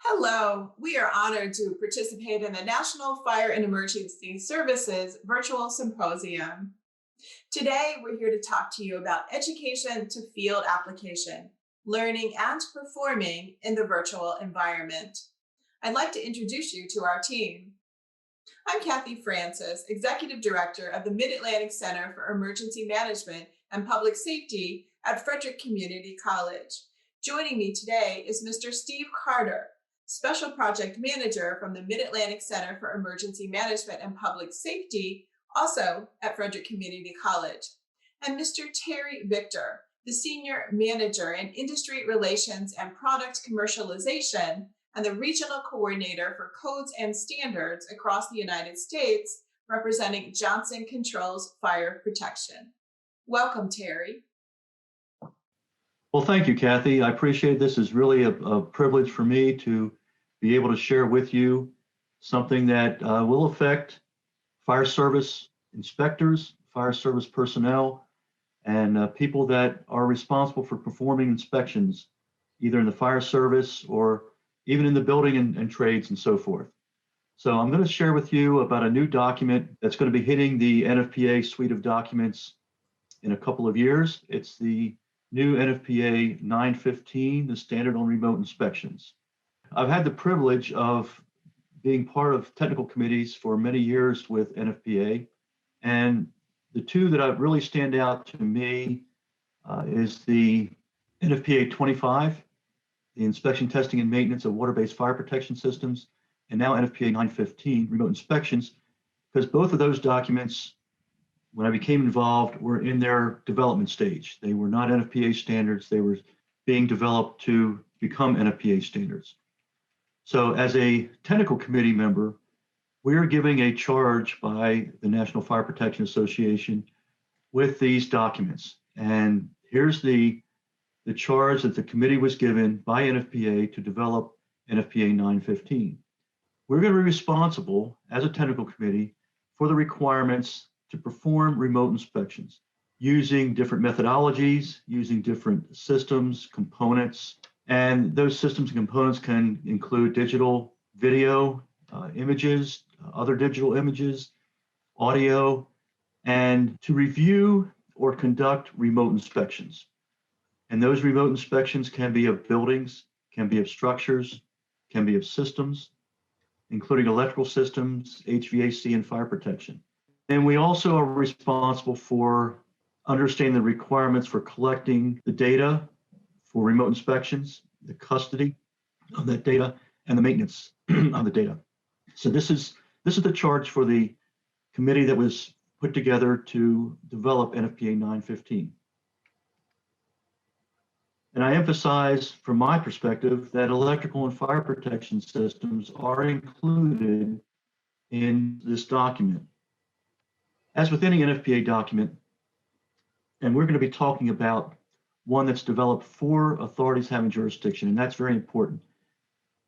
Hello, we are honored to participate in the National Fire and Emergency Services Virtual Symposium. Today, we're here to talk to you about education to field application, learning and performing in the virtual environment. I'd like to introduce you to our team. I'm Kathy Francis, Executive Director of the Mid-Atlantic Center for Emergency Management and Public Safety at Frederick Community College. Joining me today is Mr. Steve Carter, Special Project Manager from the Mid-Atlantic Center for Emergency Management and Public Safety, also at Frederick Community College, and Mr. Terry Victor, the Senior Manager in Industry Relations and Product Commercialization and the Regional Coordinator for Codes and Standards across the United States, representing Johnson Controls Fire Protection. Welcome, Terry. Well, thank you, Kathy. I appreciate this. Is really a privilege for me to be able to share with you something that will affect fire service inspectors, fire service personnel, and people that are responsible for performing inspections, either in the fire service or even in the building and trades and so forth. So I'm going to share with you about a new document that's going to be hitting the NFPA suite of documents in a couple of years. It's the new NFPA 915, the standard on remote inspections. I've had the privilege of being part of technical committees for many years with NFPA, and the two that really stand out to me is the NFPA 25, the inspection, testing, and maintenance of water-based fire protection systems, and now NFPA 915, remote inspections, because both of those documents, when I became involved, were in their development stage. They were not NFPA standards. They were being developed to become NFPA standards. So as a technical committee member, we are giving a charge by the National Fire Protection Association with these documents. And here's the charge that the committee was given by NFPA to develop NFPA 915. We're going to be responsible as a technical committee for the requirements to perform remote inspections using different methodologies, using different systems, components, and those systems and components can include digital video, images, other digital images, audio, and to review or conduct remote inspections. And those remote inspections can be of buildings, can be of structures, can be of systems, including electrical systems, HVAC, and fire protection. And we also are responsible for understanding the requirements for collecting the data for remote inspections, the custody of that data, and the maintenance of the data. So this is the charge for the committee that was put together to develop NFPA 915. And I emphasize, from my perspective, that electrical and fire protection systems are included in this document. As with any NFPA document, and we're going to be talking about one that's developed for authorities having jurisdiction, and that's very important.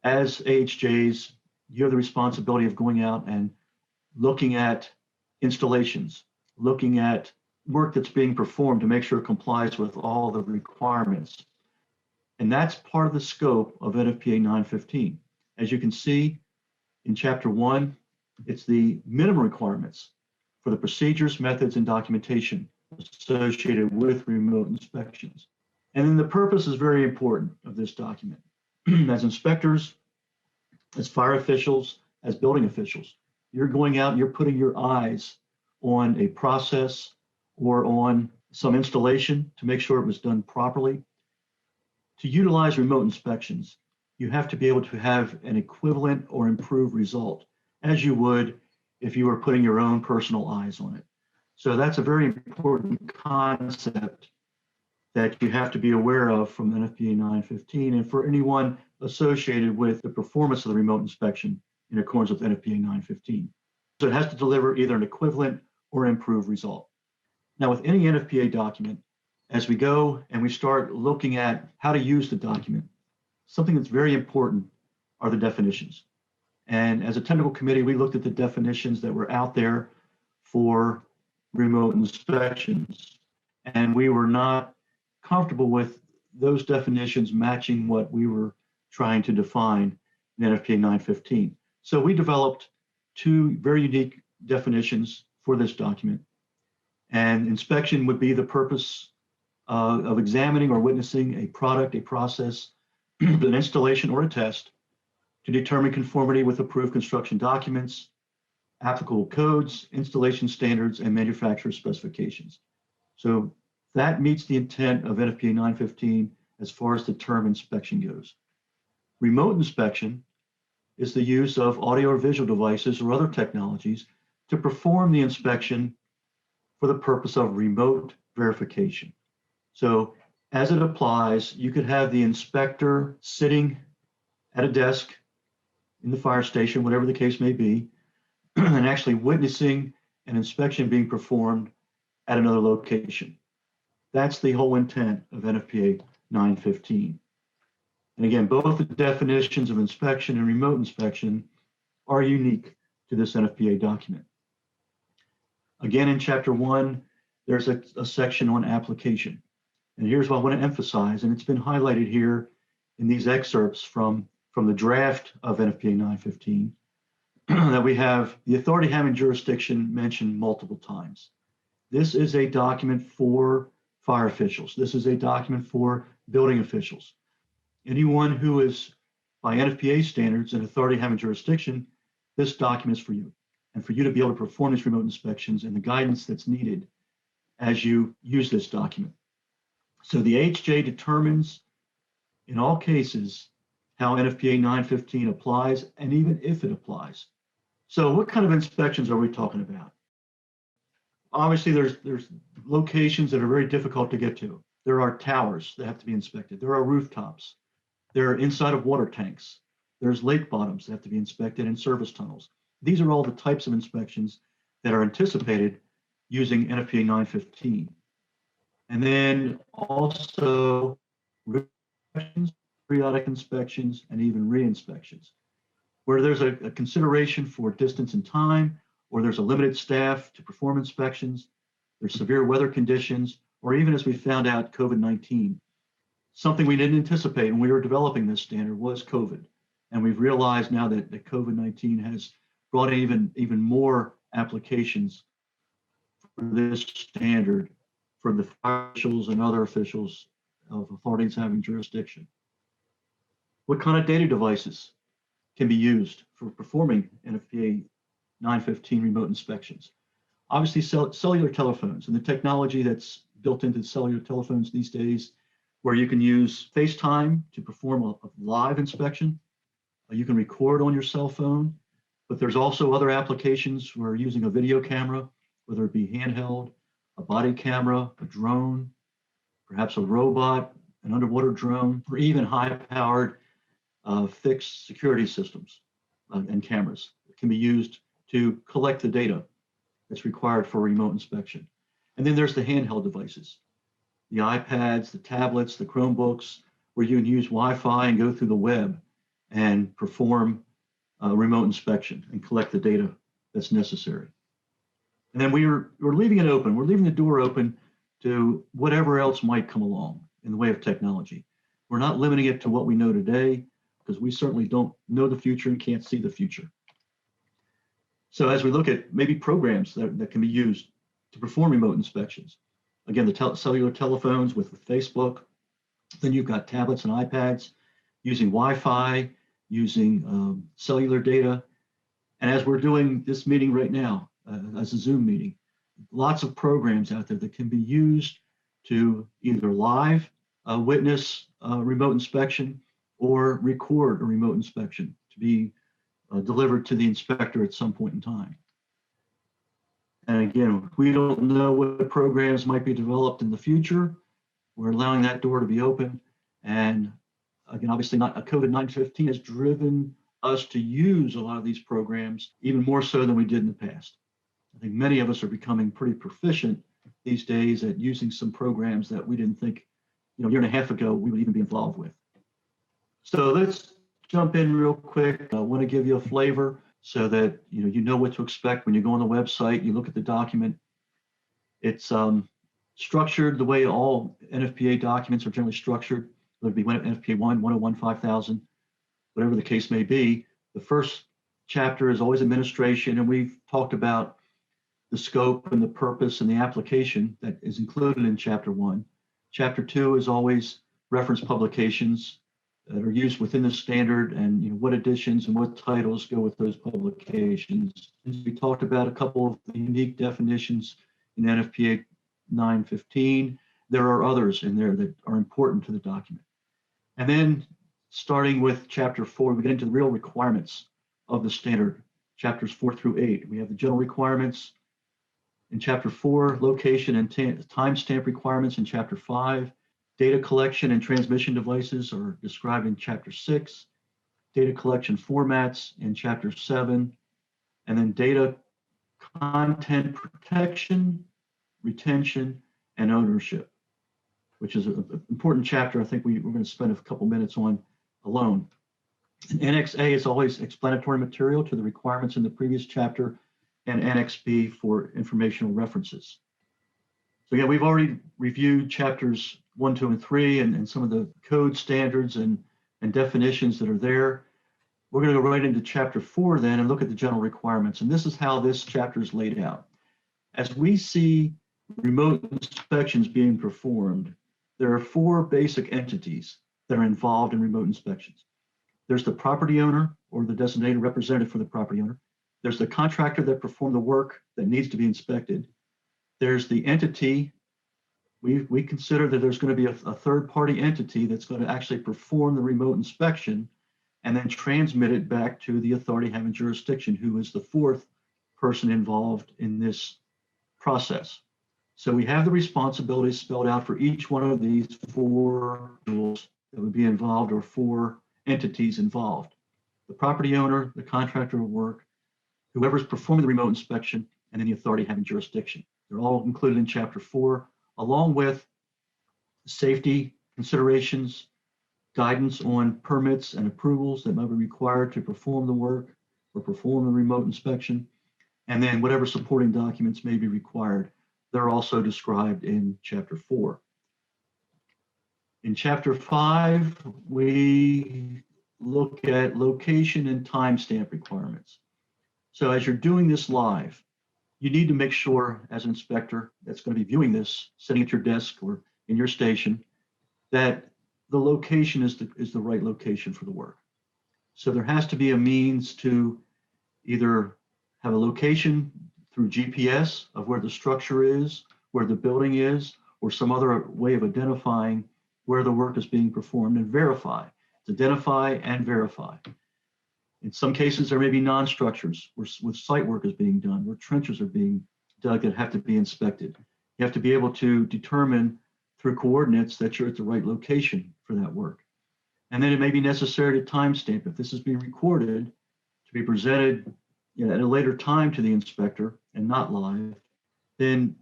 As AHJs, you have the responsibility of going out and looking at installations, looking at work that's being performed to make sure it complies with all the requirements. And that's part of the scope of NFPA 915. As you can see in Chapter 1, it's the minimum requirements for the procedures, methods, and documentation associated with remote inspections. And then the purpose is very important of this document. As inspectors, as fire officials, as building officials, you're going out and you're putting your eyes on a process or on some installation to make sure it was done properly. To utilize remote inspections, you have to be able to have an equivalent or improved result, as you would if you were putting your own personal eyes on it. So that's a very important concept that you have to be aware of from NFPA 915 and for anyone associated with the performance of the remote inspection in accordance with NFPA 915. So it has to deliver either an equivalent or improved result. Now, with any NFPA document, as we go and we start looking at how to use the document, something that's very important are the definitions. And as a technical committee, we looked at the definitions that were out there for remote inspections, and we were not comfortable with those definitions matching what we were trying to define in NFPA 915. So we developed two very unique definitions for this document. And inspection would be the purpose of examining or witnessing a product, a process, an installation, or a test to determine conformity with approved construction documents, applicable codes, installation standards, and manufacturer specifications. So that meets the intent of NFPA 915 as far as the term inspection goes. Remote inspection is the use of audio or visual devices or other technologies to perform the inspection for the purpose of remote verification. So as it applies, you could have the inspector sitting at a desk in the fire station, whatever the case may be, and actually witnessing an inspection being performed at another location. That's the whole intent of NFPA 915. And again, both the definitions of inspection and remote inspection are unique to this NFPA document. Again, in Chapter 1, there's a section on application. And here's what I want to emphasize, and it's been highlighted here in these excerpts from the draft of NFPA 915, that we have the authority having jurisdiction mentioned multiple times. This is a document for fire officials. This is a document for building officials. Anyone who is, by NFPA standards, an authority having jurisdiction, this document is for you, and for you to be able to perform these remote inspections and the guidance that's needed as you use this document. So the HJ determines, in all cases, how NFPA 915 applies, and even if it applies. So what kind of inspections are we talking about? Obviously, there's locations that are very difficult to get to. There are towers that have to be inspected. There are rooftops. There are inside of water tanks. There's lake bottoms that have to be inspected and service tunnels. These are all the types of inspections that are anticipated using NFPA 915. And then also periodic inspections, and even re-inspections, where there's a consideration for distance and time, or there's a limited staff to perform inspections, there's severe weather conditions, or even, as we found out, COVID-19. Something we didn't anticipate when we were developing this standard was COVID. And we've realized now that COVID-19 has brought even more applications for this standard for the fire officials and other officials of authorities having jurisdiction. What kind of data devices can be used for performing NFPA 915 remote inspections? Obviously, cellular telephones and the technology that's built into cellular telephones these days, where you can use FaceTime to perform a live inspection. You can record on your cell phone, but there's also other applications where using a video camera, whether it be handheld, a body camera, a drone, perhaps a robot, an underwater drone, or even high-powered fixed security systems and cameras that can be used to collect the data that's required for remote inspection. And then there's the handheld devices, the iPads, the tablets, the Chromebooks, where you can use Wi-Fi and go through the web and perform remote inspection and collect the data that's necessary. And then we're leaving it open. We're leaving the door open to whatever else might come along in the way of technology. We're not limiting it to what we know today, because we certainly don't know the future and can't see the future. So as we look at maybe programs that can be used to perform remote inspections, again, the cellular telephones with Facebook, then you've got tablets and iPads using Wi-Fi, using cellular data. And as we're doing this meeting right now, as a Zoom meeting, lots of programs out there that can be used to either live witness remote inspection or record a remote inspection to be delivered to the inspector at some point in time. And again, we don't know what programs might be developed in the future. We're allowing that door to be open. And again, obviously not a COVID-19 has driven us to use a lot of these programs even more so than we did in the past. I think many of us are becoming pretty proficient these days at using some programs that we didn't think, a year and a half ago, we would even be involved with. So let's jump in real quick. I want to give you a flavor so that you know what to expect when you go on the website, you look at the document. It's structured the way all NFPA documents are generally structured, whether it be NFPA 1, 101, 5000. whatever the case may be. The first chapter is always administration, and we've talked about the scope and the purpose and the application that is included in chapter 1. Chapter 2 is always reference publications that are used within the standard, and what editions and what titles go with those publications. And we talked about a couple of the unique definitions in NFPA 915. There are others in there that are important to the document. And then starting with chapter 4, we get into the real requirements of the standard, chapters 4 through 8. We have the general requirements in chapter 4, location and timestamp requirements in chapter 5. Data collection and transmission devices are described in chapter 6. Data collection formats in chapter 7. And then data content protection, retention, and ownership, which is an important chapter I think we're going to spend a couple minutes on alone. And Annex A is always explanatory material to the requirements in the previous chapter, and Annex B for informational references. So yeah, we've already reviewed chapters 1, 2, and 3 and some of the code standards and definitions that are there. We're going to go right into chapter 4 then and look at the general requirements. And this is how this chapter is laid out. As we see remote inspections being performed, there are 4 basic entities that are involved in remote inspections. There's the property owner or the designated representative for the property owner. There's the contractor that performed the work that needs to be inspected. There's the entity. We consider that there's going to be a third-party entity that's going to actually perform the remote inspection and then transmit it back to the authority having jurisdiction, who is the 4th person involved in this process. So we have the responsibilities spelled out for each one of these 4 rules that would be involved, or 4 entities involved. The property owner, the contractor of work, whoever's performing the remote inspection, and then the authority having jurisdiction. They're all included in chapter 4, along with safety considerations, guidance on permits and approvals that might be required to perform the work or perform the remote inspection, and then whatever supporting documents may be required. They're also described in chapter 4. In chapter 5, we look at location and timestamp requirements. So as you're doing this live, you need to make sure, as an inspector that's going to be viewing this, sitting at your desk or in your station, that the location is the right location for the work. So there has to be a means to either have a location through GPS of where the structure is, where the building is, or some other way of identifying where the work is being performed, and verify. It's identify and verify. In some cases, there may be non-structures where site work is being done, where trenches are being dug that have to be inspected. You have to be able to determine through coordinates that you're at the right location for that work. And then it may be necessary to timestamp. If this is being recorded to be presented at a later time to the inspector and not live, then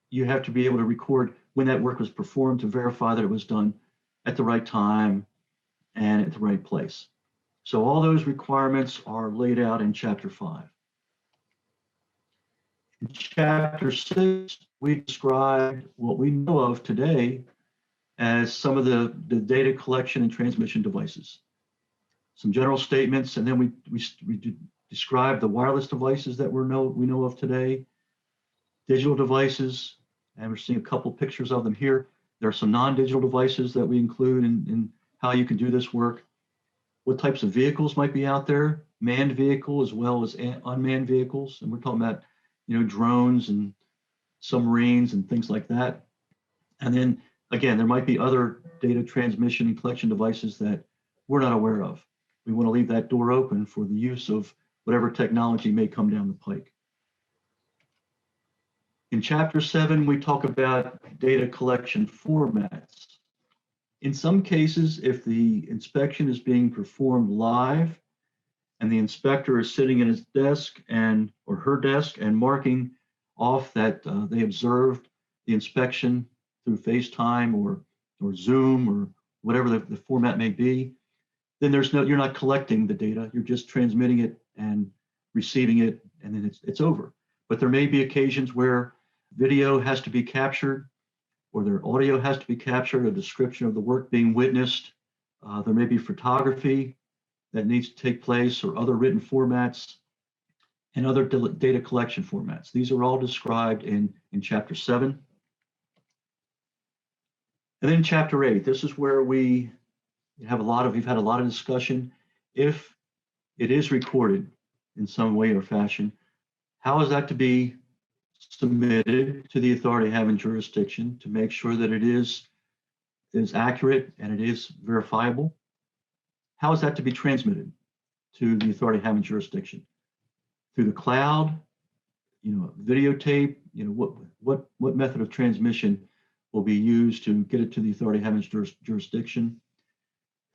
you have to be able to record when that work was performed to verify that it was done at the right time and at the right place. So all those requirements are laid out in chapter 5. In chapter 6, we describe what we know of today as some of the data collection and transmission devices. Some general statements, and then we describe the wireless devices that we know of today, digital devices, and we're seeing a couple pictures of them here. There are some non-digital devices that we include in how you can do this work. What types of vehicles might be out there, manned vehicle as well as unmanned vehicles. And we're talking about, drones and submarines and things like that. And then again, there might be other data transmission and collection devices that we're not aware of. We want to leave that door open for the use of whatever technology may come down the pike. In chapter 7, we talk about data collection formats. In some cases, if the inspection is being performed live and the inspector is sitting at his desk or her desk and marking off that they observed the inspection through FaceTime or Zoom or whatever the format may be, then you're not collecting the data, you're just transmitting it and receiving it, and then it's over. But there may be occasions where video has to be captured, or their audio has to be captured, a description of the work being witnessed. There may be photography that needs to take place or other written formats and other data collection formats. These are all described in Chapter 7. And then Chapter 8, this is where we've had a lot of discussion. If it is recorded in some way or fashion, how is that to be submitted to the authority having jurisdiction to make sure that it is accurate and it is verifiable? How is that to be transmitted to the authority having jurisdiction? Through the cloud, videotape, what method of transmission will be used to get it to the authority having jurisdiction?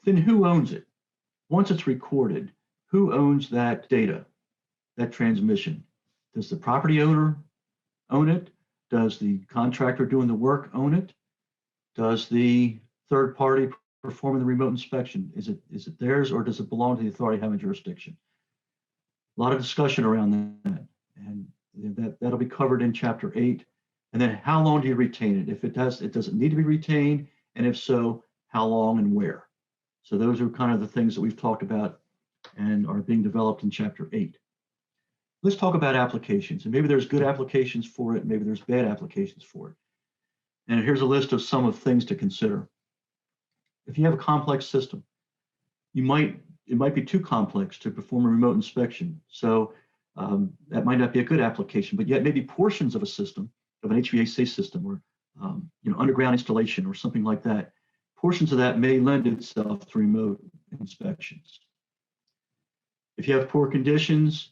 Then who owns it? Once it's recorded, who owns that data, that transmission? Does the property owner own it? Does the contractor doing the work own it? Does the third party performing the remote inspection, is it theirs, or does it belong to the authority having jurisdiction? A lot of discussion around that, and that'll be covered in Chapter 8. And then how long do you retain it? If it doesn't need to be retained, and if so, how long and where? So those are kind of the things that we've talked about and are being developed in Chapter 8. Let's talk about applications, and maybe there's good applications for it, maybe there's bad applications for it. And here's a list of some of things to consider. If you have a complex system, it might be too complex to perform a remote inspection. So that might not be a good application, but yet maybe portions of a system, of an HVAC system, or underground installation or something like that, portions of that may lend itself to remote inspections. If you have poor conditions,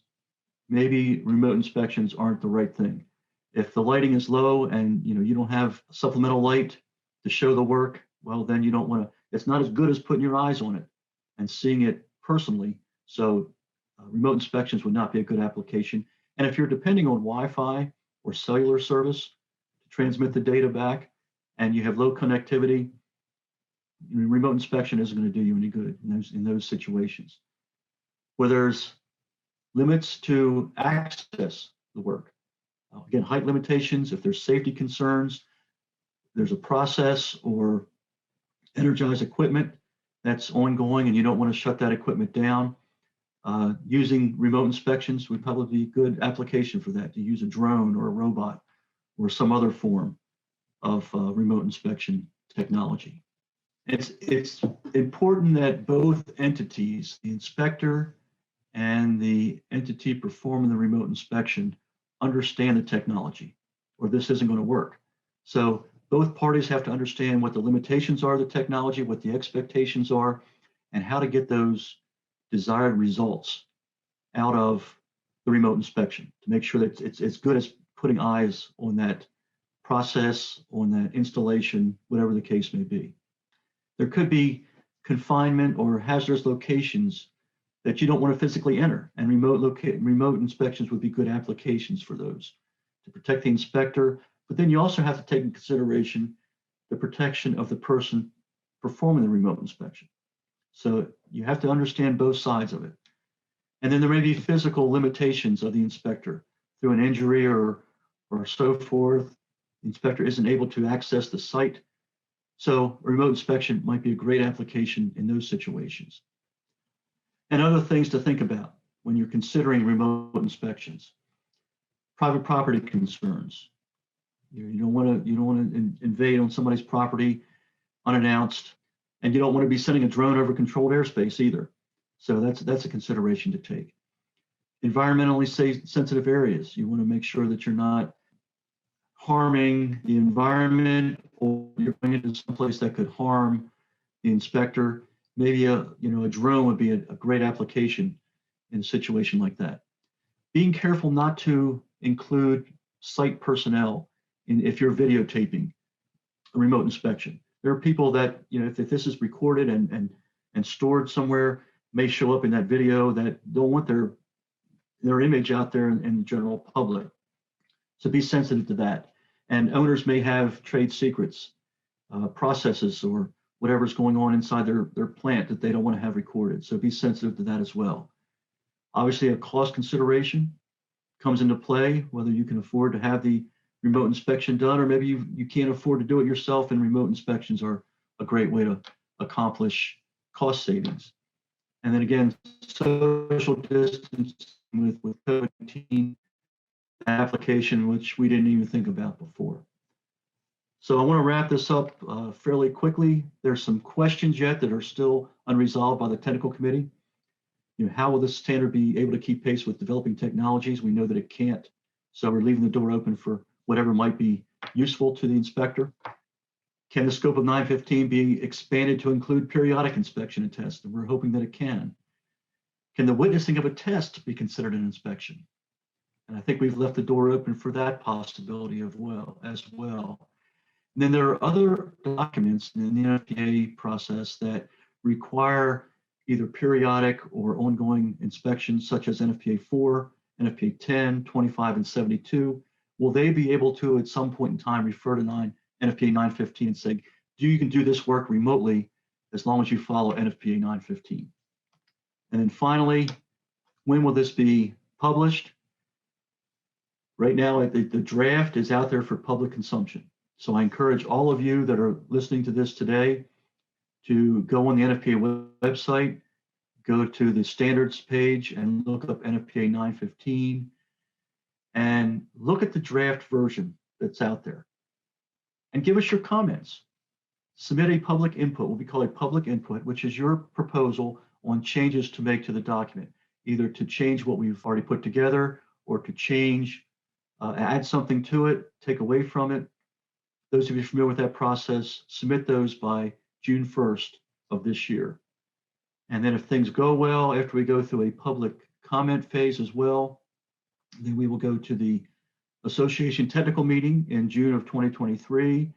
maybe remote inspections aren't the right thing. If the lighting is low and you don't have supplemental light to show the work, well, then you don't want to. It's not as good as putting your eyes on it and seeing it personally. So remote inspections would not be a good application. And if you're depending on Wi-Fi or cellular service to transmit the data back, and you have low connectivity, remote inspection isn't going to do you any good in those situations. Where there's limits to access the work. Again, height limitations, if there's safety concerns, there's a process or energized equipment that's ongoing and you don't want to shut that equipment down, using remote inspections would probably be a good application for that, to use a drone or a robot or some other form of remote inspection technology. It's important that both entities, the inspector and the entity performing the remote inspection, understand the technology, or this isn't going to work. So both parties have to understand what the limitations are of the technology, what the expectations are, and how to get those desired results out of the remote inspection to make sure that it's as good as putting eyes on that process, on that installation, whatever the case may be. There could be confinement or hazardous locations that you don't want to physically enter, and remote inspections would be good applications for those to protect the inspector. But then you also have to take into consideration the protection of the person performing the remote inspection. So you have to understand both sides of it. And then there may be physical limitations of the inspector through an injury or so forth. The inspector isn't able to access the site. So a remote inspection might be a great application in those situations. And other things to think about when you're considering remote inspections. Private property concerns. You don't want to invade on somebody's property unannounced, and you don't want to be sending a drone over controlled airspace either. So that's a consideration to take. Environmentally sensitive areas. You want to make sure that you're not harming the environment, or you're going into someplace that could harm the inspector. Maybe a drone would be a great application in a situation like that. Being careful not to include site personnel if you're videotaping a remote inspection. There are people that, if this is recorded and stored somewhere, may show up in that video that don't want their image out there in the general public. So be sensitive to that. And owners may have trade secrets, processes, or whatever's going on inside their plant that they don't want to have recorded. So be sensitive to that as well. Obviously, a cost consideration comes into play, whether you can afford to have the remote inspection done, or maybe you can't afford to do it yourself, and remote inspections are a great way to accomplish cost savings. And then again, social distance with COVID-19 application, which we didn't even think about before. So I want to wrap this up fairly quickly. There's some questions yet that are still unresolved by the technical committee. How will this standard be able to keep pace with developing technologies? We know that it can't. So we're leaving the door open for whatever might be useful to the inspector. Can the scope of 915 be expanded to include periodic inspection and test? And we're hoping that it can. Can the witnessing of a test be considered an inspection? And I think we've left the door open for that possibility as well. And then there are other documents in the NFPA process that require either periodic or ongoing inspections, such as NFPA 4, NFPA 10, 25, and 72. Will they be able to, at some point in time, refer to NFPA 915 and say, you can do this work remotely as long as you follow NFPA 915? And then finally, when will this be published? Right now, the draft is out there for public consumption. So I encourage all of you that are listening to this today to go on the NFPA website, go to the standards page and look up NFPA 915 and look at the draft version that's out there and give us your comments. Submit a public input, what we call a public input, which is your proposal on changes to make to the document, either to change what we've already put together or to change, add something to it, take away from it. Those of you familiar with that process, submit those by June 1st of this year. And then if things go well, after we go through a public comment phase as well, then we will go to the association technical meeting in June of 2023.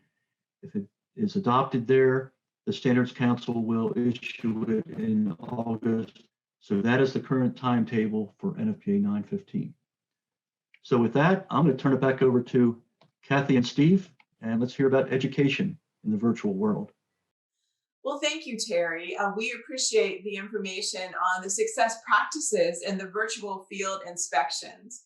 If it is adopted there, the Standards Council will issue it in August. So that is the current timetable for NFPA 915. So with that, I'm going to turn it back over to Kathy and Steve, and let's hear about education in the virtual world. Well, thank you, Terry. We appreciate the information on the success practices in the virtual field inspections.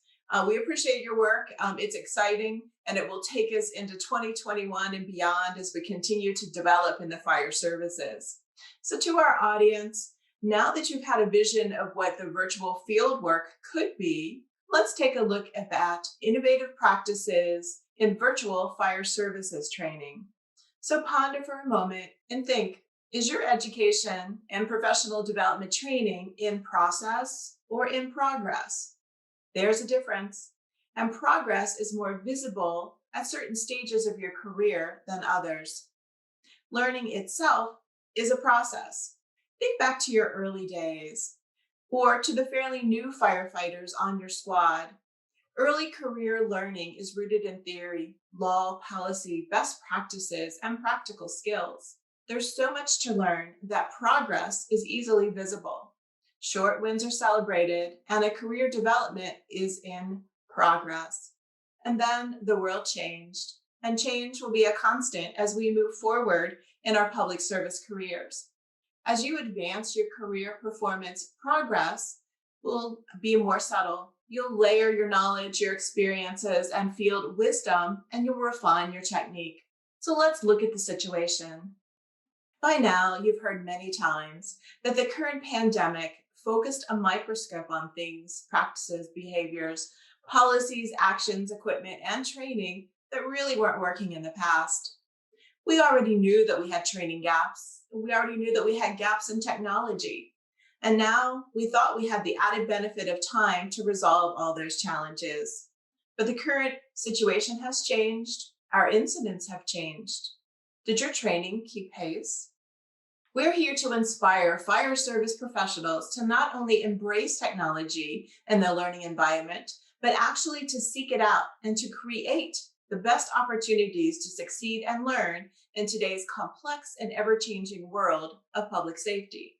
We appreciate your work. It's exciting, and it will take us into 2021 and beyond as we continue to develop in the fire services. So to our audience, now that you've had a vision of what the virtual field work could be, let's take a look at that innovative practices in virtual fire services training. So ponder for a moment and think, is your education and professional development training in process or in progress? There's a difference, and progress is more visible at certain stages of your career than others. Learning itself is a process. Think back to your early days or to the fairly new firefighters on your squad. Early career learning is rooted in theory, law, policy, best practices, and practical skills. There's so much to learn that progress is easily visible. Short wins are celebrated, and a career development is in progress. And then the world changed, and change will be a constant as we move forward in our public service careers. As you advance your career performance, progress will be more subtle. You'll layer your knowledge, your experiences, and field wisdom, and you'll refine your technique. So let's look at the situation. By now, you've heard many times that the current pandemic focused a microscope on things, practices, behaviors, policies, actions, equipment, and training that really weren't working in the past. We already knew that we had training gaps. We already knew that we had gaps in technology. And now we thought we had the added benefit of time to resolve all those challenges. But the current situation has changed. Our incidents have changed. Did your training keep pace? We're here to inspire fire service professionals to not only embrace technology in the learning environment, but actually to seek it out and to create the best opportunities to succeed and learn in today's complex and ever-changing world of public safety.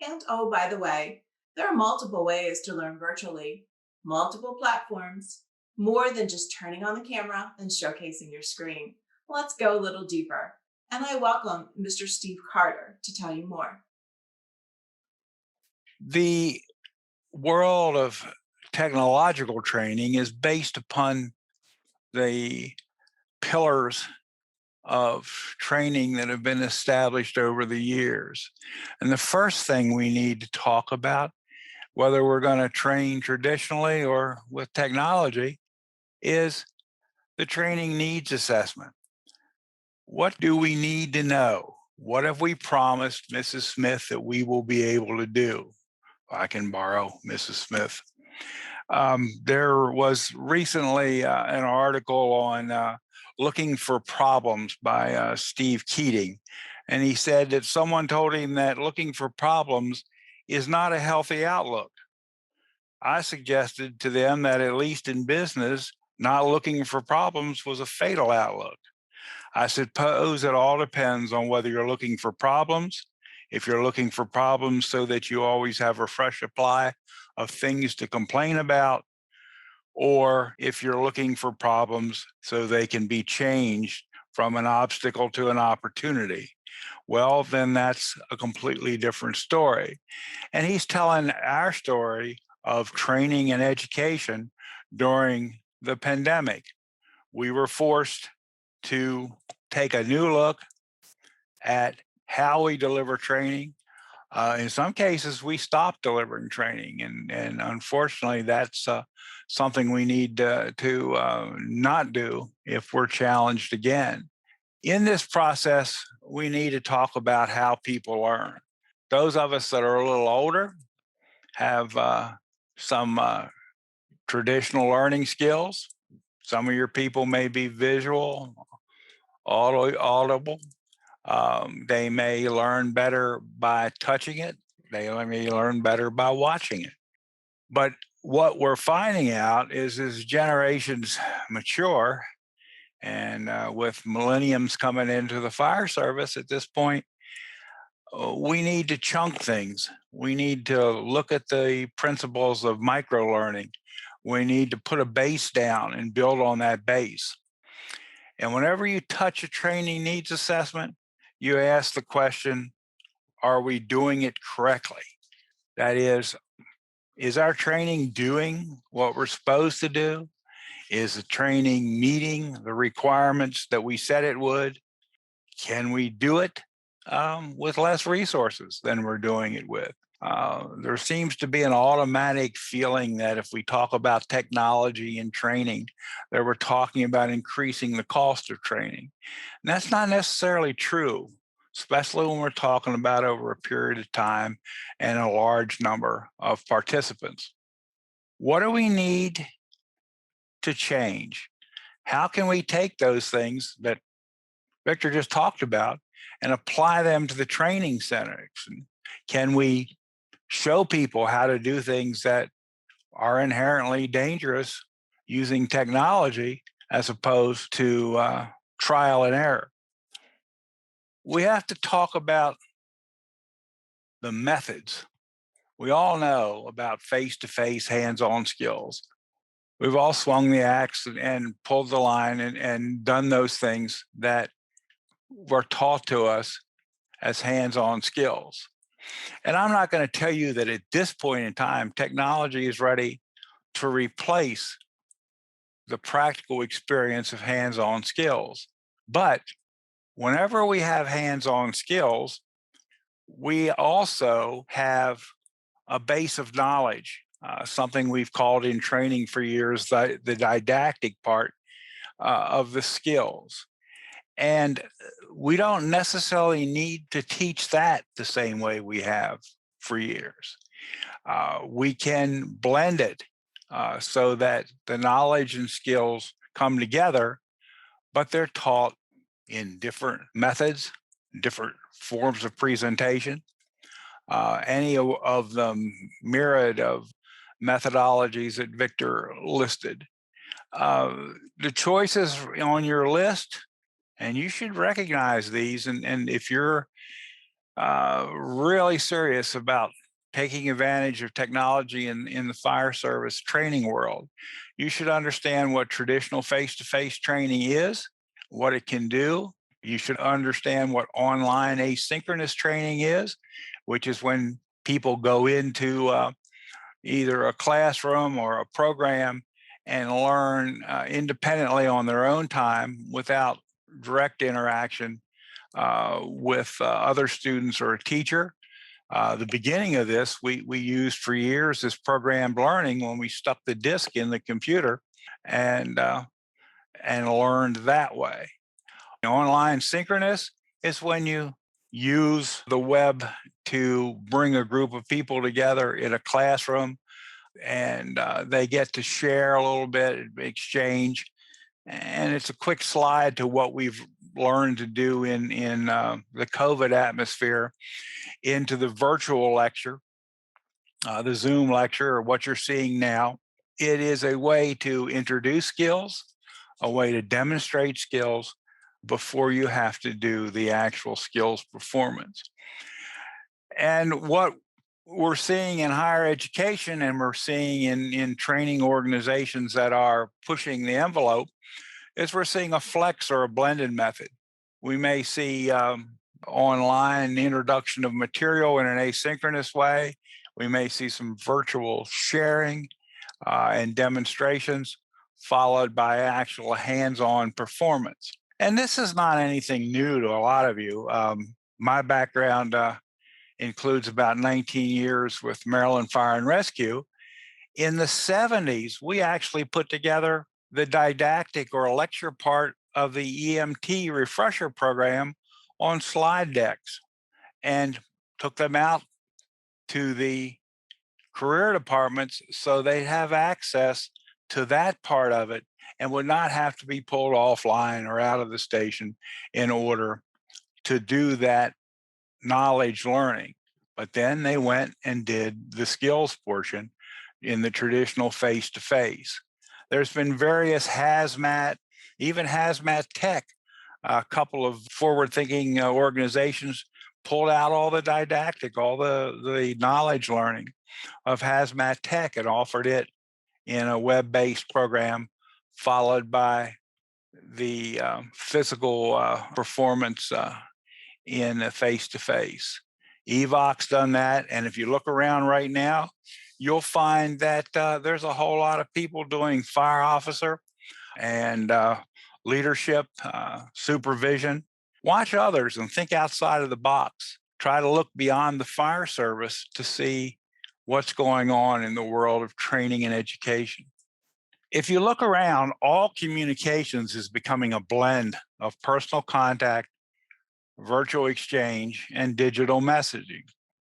And oh, by the way, there are multiple ways to learn virtually, multiple platforms, more than just turning on the camera and showcasing your screen. Let's go a little deeper. And I welcome Mr. Steve Carter to tell you more. The world of technological training is based upon the pillars of training that have been established over the years. And the first thing we need to talk about, whether we're going to train traditionally or with technology, is the training needs assessment. What do we need to know? What have we promised Mrs. Smith that we will be able to do? I can borrow Mrs. Smith. There was recently an article on looking for problems by Steve Keating. And he said that someone told him that looking for problems is not a healthy outlook. I suggested to them that at least in business, not looking for problems was a fatal outlook. I suppose it all depends on whether you're looking for problems. If you're looking for problems so that you always have a fresh supply of things to complain about, or if you're looking for problems so they can be changed from an obstacle to an opportunity, well, then that's a completely different story. And he's telling our story of training and education during the pandemic. We were forced to take a new look at how we deliver training. In some cases, we stopped delivering training, and unfortunately, that's something we need to not do if we're challenged again. In this process, we need to talk about how people learn. Those of us that are a little older have some traditional learning skills. Some of your people may be visual, audible. They may learn better by touching it. They may learn better by watching it. But what we're finding out is as generations mature, and with millenniums coming into the fire service at this point, we need to chunk things. We need to look at the principles of micro learning. We need to put a base down and build on that base. And whenever you touch a training needs assessment, you ask the question, are we doing it correctly? That is our training doing what we're supposed to do? Is the training meeting the requirements that we said it would? Can we do it with less resources than we're doing it with? There seems to be an automatic feeling that if we talk about technology and training, that we're talking about increasing the cost of training. And that's not necessarily true, especially when we're talking about over a period of time and a large number of participants. What do we need to change? How can we take those things that Victor just talked about and apply them to the training centers? Can we show people how to do things that are inherently dangerous using technology as opposed to trial and error? We have to talk about the methods. We all know about face-to-face hands-on skills. We've all swung the axe and pulled the line and done those things that were taught to us as hands-on skills. And I'm not going to tell you that at this point in time, technology is ready to replace the practical experience of hands-on skills. But whenever we have hands-on skills, we also have a base of knowledge, something we've called in training for years the didactic part of the skills. And we don't necessarily need to teach that the same way we have for years. We can blend it so that the knowledge and skills come together, but they're taught in different methods, different forms of presentation. Any of the myriad of methodologies that Victor listed. The choices on your list, and you should recognize these. And if you're really serious about taking advantage of technology in the fire service training world, you should understand what traditional face-to-face training is, what it can do. You should understand what online asynchronous training is, which is when people go into either a classroom or a program and learn independently on their own time without direct interaction with other students or a teacher. The beginning of this, we used for years this programmed learning when we stuck the disk in the computer and learned that way. Online synchronous is when you use the web to bring a group of people together in a classroom, and they get to share a little bit, exchange, and it's a quick slide to what we've learned to do in the COVID atmosphere into the virtual lecture, the Zoom lecture, or what you're seeing now. It is a way to introduce skills, a way to demonstrate skills before you have to do the actual skills performance. And what we're seeing in higher education, and we're seeing in training organizations that are pushing the envelope, is we're seeing a flex or a blended method. We may see online introduction of material in an asynchronous way. We may see some virtual sharing and demonstrations, followed by actual hands-on performance. And this is not anything new to a lot of you. My background includes about 19 years with Maryland Fire and Rescue. In the 70s, we actually put together the didactic or lecture part of the EMT refresher program on slide decks and took them out to the career departments so they have access to that part of it and would not have to be pulled offline or out of the station in order to do that knowledge learning. But then they went and did the skills portion in the traditional face-to-face. There's been various hazmat, even hazmat tech. A couple of forward-thinking organizations pulled out all the didactic, all the knowledge learning of hazmat tech and offered it in a web-based program, followed by the physical performance in a face-to-face. EVOC's done that, and if you look around right now, you'll find that there's a whole lot of people doing fire officer and leadership, supervision. Watch others and think outside of the box. Try to look beyond the fire service to see what's going on in the world of training and education. If you look around, all communications is becoming a blend of personal contact, virtual exchange, and digital messaging.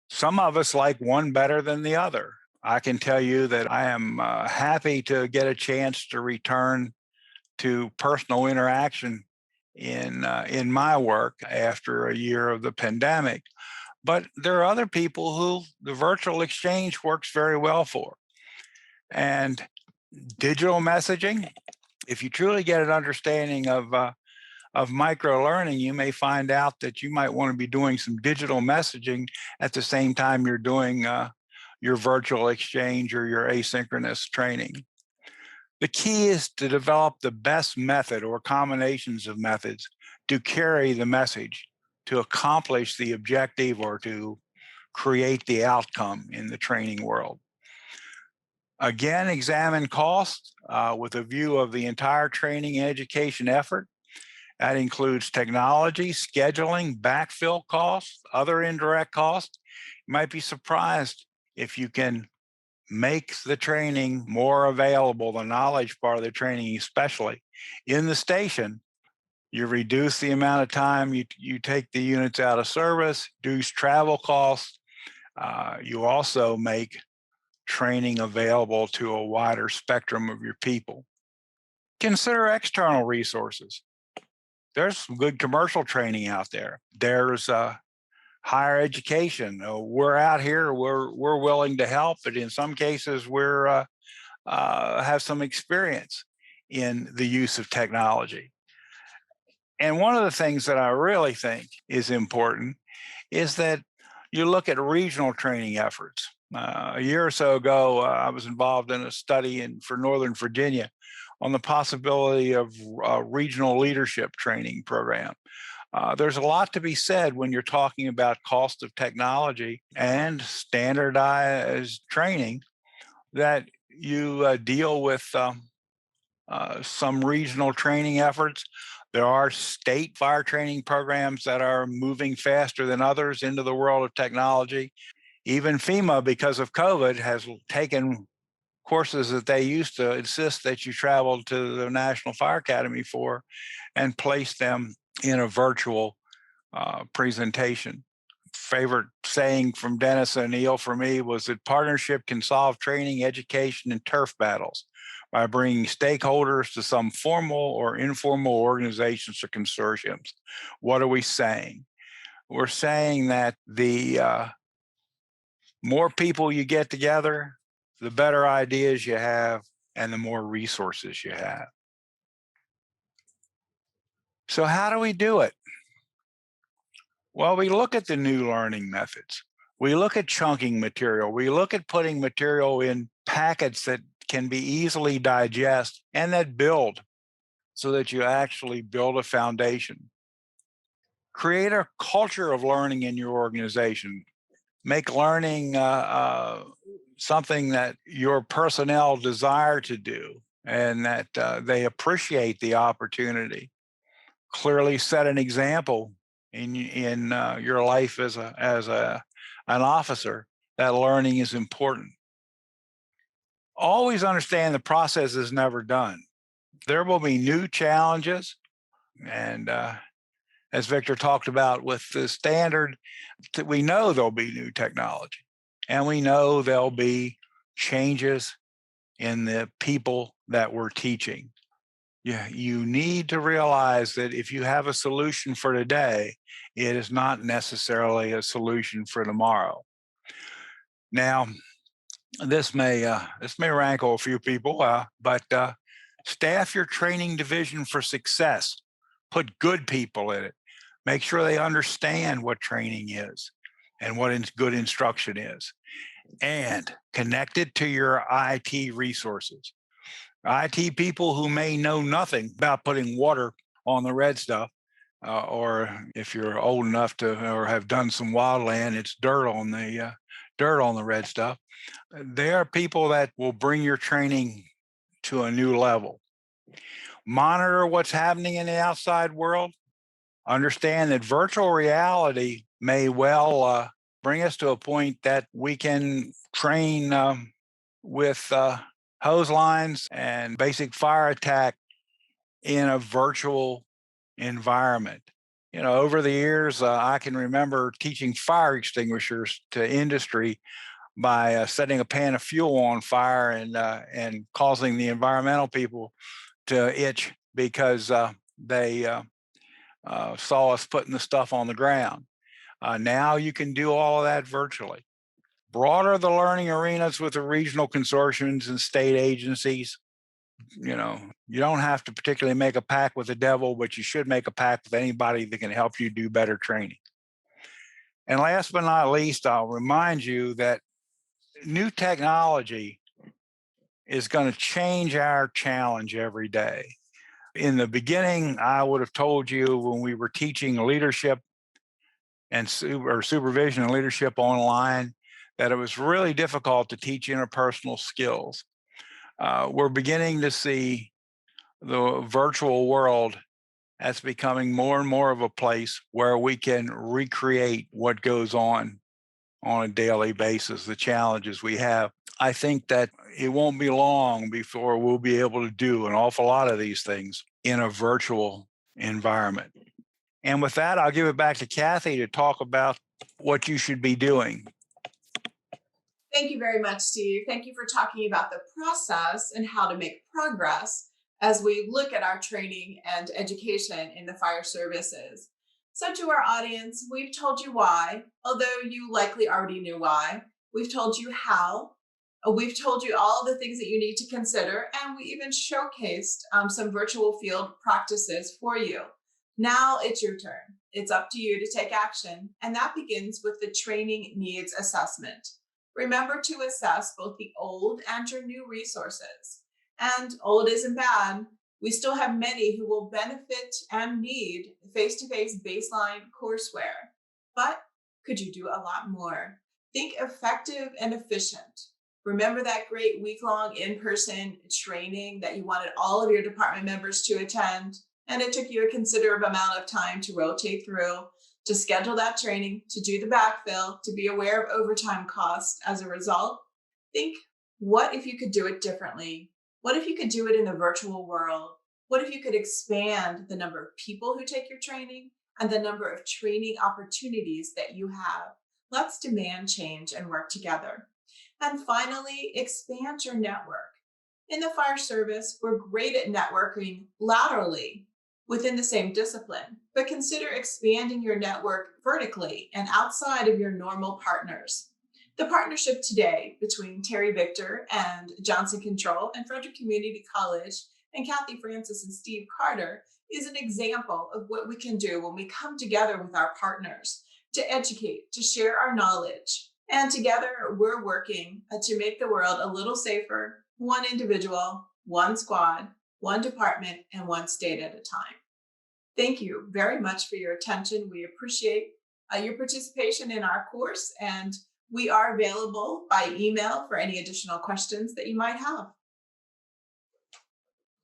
Some of us like one better than the other. I can tell you that I am happy to get a chance to return to personal interaction in my work after a year of the pandemic. But there are other people who the virtual exchange works very well for. And digital messaging, if you truly get an understanding of micro learning, you may find out that you might want to be doing some digital messaging at the same time you're doing your virtual exchange or your asynchronous training. The key is to develop the best method or combinations of methods to carry the message, to accomplish the objective or to create the outcome in the training world. Again, examine costs with a view of the entire training and education effort. That includes technology, scheduling, backfill costs, other indirect costs. You might be surprised if you can make the training more available, the knowledge part of the training especially, in the station. You reduce the amount of time you take the units out of service, reduce travel costs. You also make training available to a wider spectrum of your people. Consider external resources. There's some good commercial training out there. There's higher education. We're out here, we're willing to help, but in some cases we're have some experience in the use of technology. And one of the things that I really think is important is that you look at regional training efforts. A year or so ago, I was involved in a study for Northern Virginia on the possibility of a regional leadership training program. There's a lot to be said when you're talking about cost of technology and standardized training that you deal with some regional training efforts. There are state fire training programs that are moving faster than others into the world of technology. Even FEMA, because of COVID, has taken courses that they used to insist that you travel to the National Fire Academy for and placed them in a virtual presentation. Favorite saying from Dennis O'Neill for me was that partnership can solve training, education, and turf battles by bringing stakeholders to some formal or informal organizations or consortiums. What are we saying? We're saying that the more people you get together, the better ideas you have and the more resources you have. So how do we do it? Well, we look at the new learning methods. We look at chunking material. We look at putting material in packets that can be easily digest and that build so that you actually build a foundation. Create a culture of learning in your organization. Make learning something that your personnel desire to do and that they appreciate the opportunity. Clearly set an example in your life as an officer that learning is important. Always understand the process is never done. There will be new challenges, and as Victor talked about with the standard, we know there'll be new technology, and we know there'll be changes in the people that we're teaching. Yeah, you need to realize that if you have a solution for today, it is not necessarily a solution for tomorrow. Now, this may rankle a few people, but staff your training division for success. Put good people in it. Make sure they understand what training is and what good instruction is, and connect it to your IT resources. IT people who may know nothing about putting water on the red stuff, or if you're old enough to or have done some wildland, it's dirt on the red stuff. They are people that will bring your training to a new level. Monitor what's happening in the outside world. Understand that virtual reality may well bring us to a point that we can train with hose lines and basic fire attack in a virtual environment. You know, over the years, I can remember teaching fire extinguishers to industry by setting a pan of fuel on fire and causing the environmental people to itch because they saw us putting the stuff on the ground. Now you can do all of that virtually. Broader the learning arenas with the regional consortiums and state agencies. You know, you don't have to particularly make a pact with the devil, but you should make a pact with anybody that can help you do better training. And last but not least, I'll remind you that new technology is going to change our challenge every day. In the beginning, I would have told you when we were teaching leadership and supervision and leadership online that it was really difficult to teach interpersonal skills. We're beginning to see the virtual world as becoming more and more of a place where we can recreate what goes on a daily basis, the challenges we have. I think that it won't be long before we'll be able to do an awful lot of these things in a virtual environment. And with that, I'll give it back to Kathy to talk about what you should be doing. Thank you very much, Steve. Thank you for talking about the process and how to make progress as we look at our training and education in the fire services. So to our audience, we've told you why, although you likely already knew why. We've told you how. We've told you all the things that you need to consider, and we even showcased some virtual field practices for you. Now it's your turn. It's up to you to take action, and that begins with the training needs assessment. Remember to assess both the old and your new resources. And old isn't bad. We still have many who will benefit and need face-to-face baseline courseware. But could you do a lot more? Think effective and efficient. Remember that great week-long in-person training that you wanted all of your department members to attend? And it took you a considerable amount of time to rotate through, to schedule that training, to do the backfill, to be aware of overtime costs as a result. Think, what if you could do it differently? What if you could do it in the virtual world? What if you could expand the number of people who take your training and the number of training opportunities that you have? Let's demand change and work together. And finally, expand your network. In the fire service, we're great at networking laterally within the same discipline, but consider expanding your network vertically and outside of your normal partners. The partnership today between Terry Victor and Johnson Control and Frederick Community College and Kathy Francis and Steve Carter is an example of what we can do when we come together with our partners to educate, to share our knowledge. And together we're working to make the world a little safer, one individual, one squad, one department, and one state at a time. Thank you very much for your attention. We appreciate your participation in our course, and we are available by email for any additional questions that you might have.